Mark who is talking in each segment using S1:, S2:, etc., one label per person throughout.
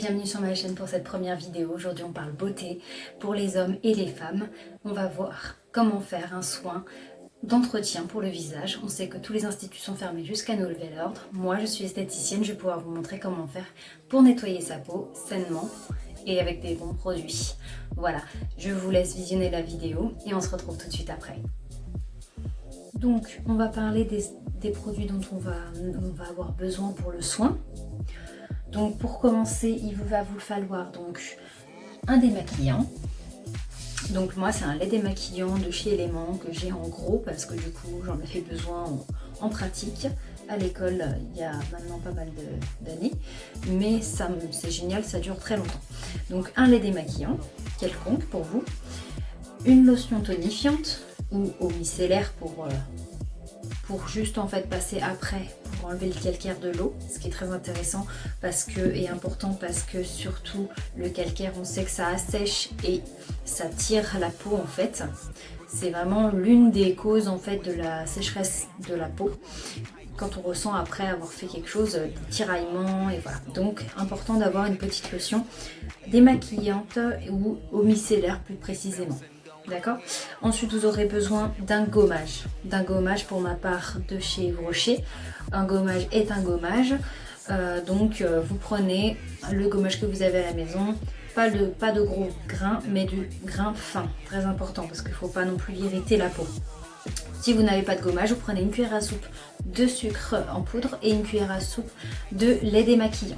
S1: bienvenue sur ma chaîne pour cette première vidéo. Aujourd'hui on parle beauté pour les hommes et les femmes. On va voir comment faire un soin d'entretien pour le visage. On sait que tous les instituts sont fermés jusqu'à nouvel ordre. Moi je suis esthéticienne, je vais pouvoir vous montrer comment faire pour nettoyer sa peau sainement et avec des bons produits. Voilà, je vous laisse visionner la vidéo et on se retrouve tout de suite après. Donc on va parler des produits dont on va avoir besoin pour le soin. Donc pour commencer, il va vous falloir donc un démaquillant. Donc moi c'est un lait démaquillant de chez Element que j'ai en gros parce que du coup j'en ai fait besoin en pratique à l'école il y a maintenant pas mal d'années. Mais c'est génial, ça dure très longtemps. Donc un lait démaquillant quelconque pour vous, une lotion tonifiante ou eau micellaire pour juste en fait passer après pour enlever le calcaire de l'eau, ce qui est très intéressant et important parce que surtout le calcaire on sait que ça assèche et ça tire la peau en fait. C'est vraiment l'une des causes en fait de la sécheresse de la peau quand on ressent après avoir fait quelque chose, des tiraillements et voilà. Donc important d'avoir une petite lotion démaquillante ou eau micellaire plus précisément. D'accord. Ensuite, vous aurez besoin d'un gommage. D'un gommage pour ma part de chez Yves Rocher. Un gommage est un gommage. Vous prenez le gommage que vous avez à la maison. Pas de gros grains, mais du grain fin. Très important parce qu'il ne faut pas non plus irriter la peau. Si vous n'avez pas de gommage, vous prenez une cuillère à soupe de sucre en poudre et une cuillère à soupe de lait démaquillant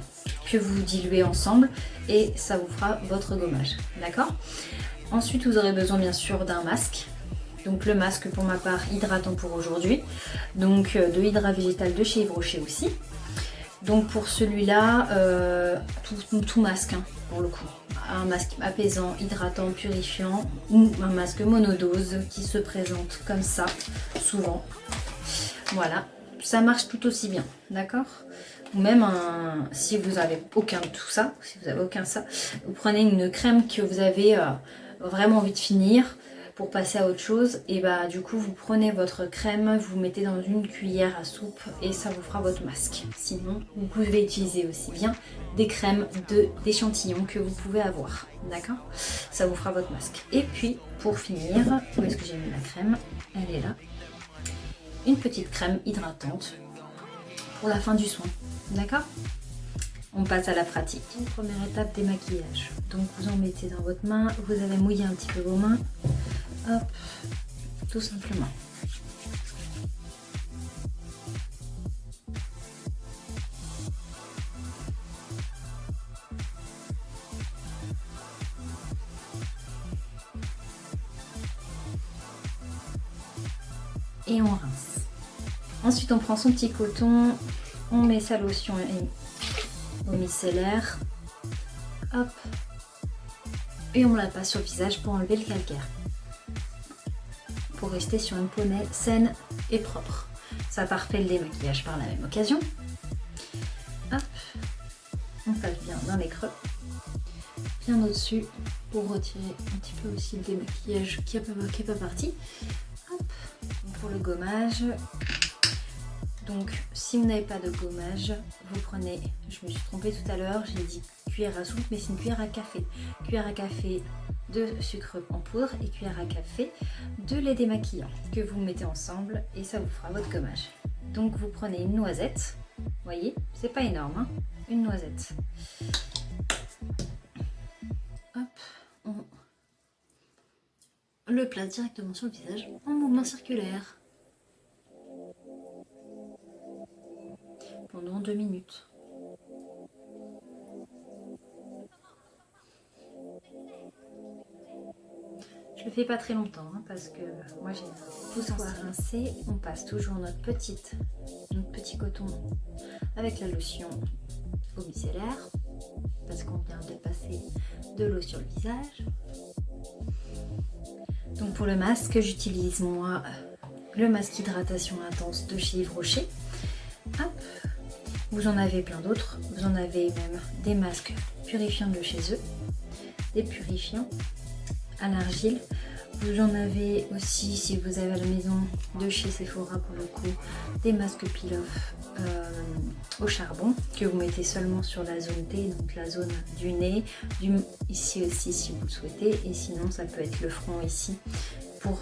S1: que vous diluez ensemble et ça vous fera votre gommage. D'accord ? Ensuite, vous aurez besoin bien sûr d'un masque. Donc le masque pour ma part hydratant pour aujourd'hui. Donc de Hydra Végétal de chez Yves Rocher aussi. Donc pour celui-là, tout masque pour le coup. Un masque apaisant, hydratant, purifiant ou un masque monodose qui se présente comme ça souvent. Voilà, ça marche tout aussi bien, d'accord ? Ou même si vous n'avez aucun de tout ça, vous prenez une crème que vous avez vraiment envie de finir pour passer à autre chose et bah du coup vous prenez votre crème, vous mettez dans une cuillère à soupe et ça vous fera votre masque. Sinon vous pouvez utiliser aussi bien des crèmes d'échantillons que vous pouvez avoir, d'accord, ça vous fera votre masque. Et puis pour finir, où est-ce que j'ai mis la crème? Elle est là, une petite crème hydratante pour la fin du soin, d'accord. On passe à la pratique. Première étape, démaquillage. Donc vous en mettez dans votre main, vous avez mouillé un petit peu vos mains. Hop, tout simplement. Et on rince. Ensuite on prend son petit coton, on met sa lotion au micellaire, hop, et on la passe sur le visage pour enlever le calcaire, pour rester sur une peau saine et propre. Ça parfait le démaquillage par la même occasion. Hop, on passe bien dans les creux, bien au-dessus, pour retirer un petit peu aussi le démaquillage qui n'est pas parti. Hop, pour le gommage. Donc si vous n'avez pas de gommage, vous prenez, je me suis trompée tout à l'heure, j'ai dit cuillère à soupe, mais c'est une cuillère à café. Cuillère à café de sucre en poudre et cuillère à café de lait démaquillant que vous mettez ensemble et ça vous fera votre gommage. Donc vous prenez une noisette, vous voyez, c'est pas énorme, hein, une noisette. Hop, on le place directement sur le visage en mouvement circulaire. Pendant 2 minutes. Je le fais pas très longtemps parce que moi j'ai tout ça à rincer. On passe toujours notre petit coton avec la lotion au micellaire parce qu'on vient de passer de l'eau sur le visage. Donc pour le masque, j'utilise moi le masque hydratation intense de chez Yves Rocher. Hop. Vous en avez plein d'autres, vous en avez même des masques purifiants de chez eux, des purifiants à l'argile Vous en avez aussi, si vous avez à la maison, de chez Sephora pour le coup, des masques peel-off au charbon que vous mettez seulement sur la zone T, donc la zone du nez, ici aussi si vous le souhaitez, et sinon ça peut être le front ici pour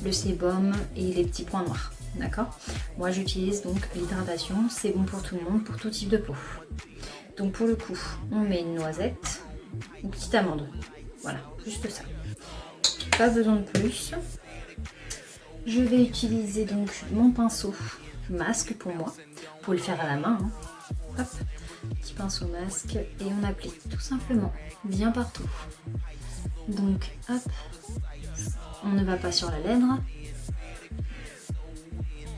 S1: le sébum et les petits points noirs. D'accord? Moi j'utilise donc l'hydratation, c'est bon pour tout le monde, pour tout type de peau. Donc pour le coup, on met une noisette, une petite amande. Voilà, juste ça. Pas besoin de plus. Je vais utiliser donc mon pinceau masque pour moi, pour le faire à la main. Hein. Hop, petit pinceau masque et on applique tout simplement bien partout. Donc hop, on ne va pas sur la lèvre,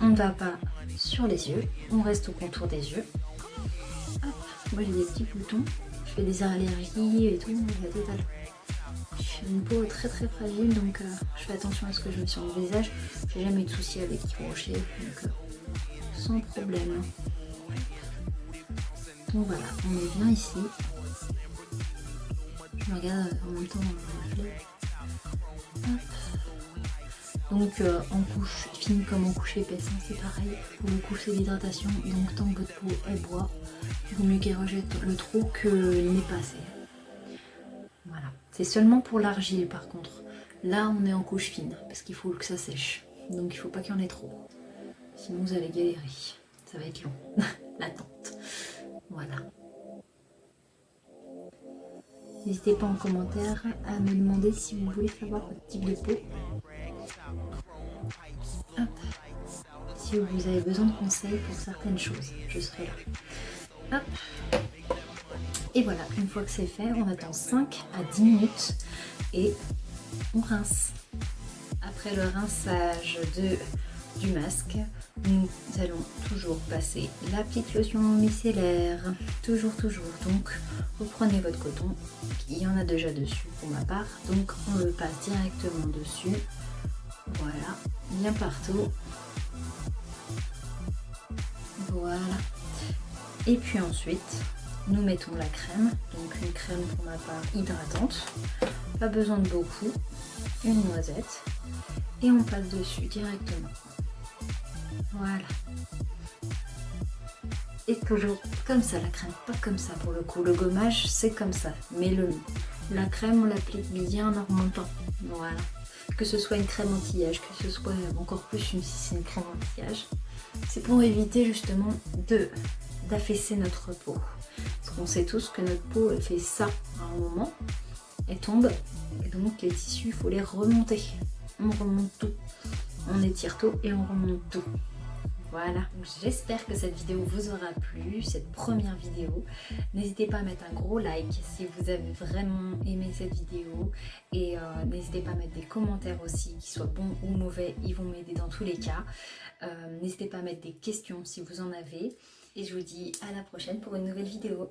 S1: on ne va pas sur les yeux, on reste au contour des yeux. Hop, moi j'ai des petits boutons, je fais des allergies et tout, la totale. J'ai une peau très très fragile donc je fais attention à ce que je mets sur mon visage. J'ai jamais eu de soucis avec les rochers donc sans problème. Donc voilà, on met bien ici. Je me regarde en même temps dans le reflet. Donc en couche fine comme en couche épaisse, hein, c'est pareil. Pour le coup c'est l'hydratation, donc tant que votre peau elle boit, il vaut mieux qu'elle rejette le trop que n'est pas assez. Voilà, c'est seulement pour l'argile par contre. Là on est en couche fine parce qu'il faut que ça sèche. Donc il faut pas qu'il y en ait trop. Sinon vous allez galérer. Ça va être long. L'attente. Voilà. N'hésitez pas en commentaire à me demander si vous voulez savoir votre type de peau. Hop. Si vous avez besoin de conseils pour certaines choses, je serai là. Hop. Et voilà, une fois que c'est fait, on attend 5 à 10 minutes et on rince. Après le rinçage du masque, nous allons toujours passer la petite lotion micellaire. Toujours. Donc, vous prenez votre coton, il y en a déjà dessus pour ma part, donc on le passe directement dessus. Voilà, bien partout. Voilà. Et puis ensuite, nous mettons la crème, donc une crème pour ma part hydratante, pas besoin de beaucoup, une noisette, et on passe dessus directement. Voilà. Et toujours comme ça la crème, pas comme ça pour le coup, le gommage c'est comme ça, mais la crème on l'applique bien en remontant, voilà. Que ce soit une crème anti-âge, que ce soit encore plus si c'est une crème anti-âge, c'est pour éviter justement d'affaisser notre peau. Parce qu'on sait tous que notre peau elle fait ça à un moment, elle tombe, et donc les tissus il faut les remonter. On remonte tout, on étire tout et on remonte tout. Voilà, j'espère que cette vidéo vous aura plu, cette première vidéo. N'hésitez pas à mettre un gros like si vous avez vraiment aimé cette vidéo. Et n'hésitez pas à mettre des commentaires aussi, qu'ils soient bons ou mauvais, ils vont m'aider dans tous les cas. N'hésitez pas à mettre des questions si vous en avez. Et je vous dis à la prochaine pour une nouvelle vidéo.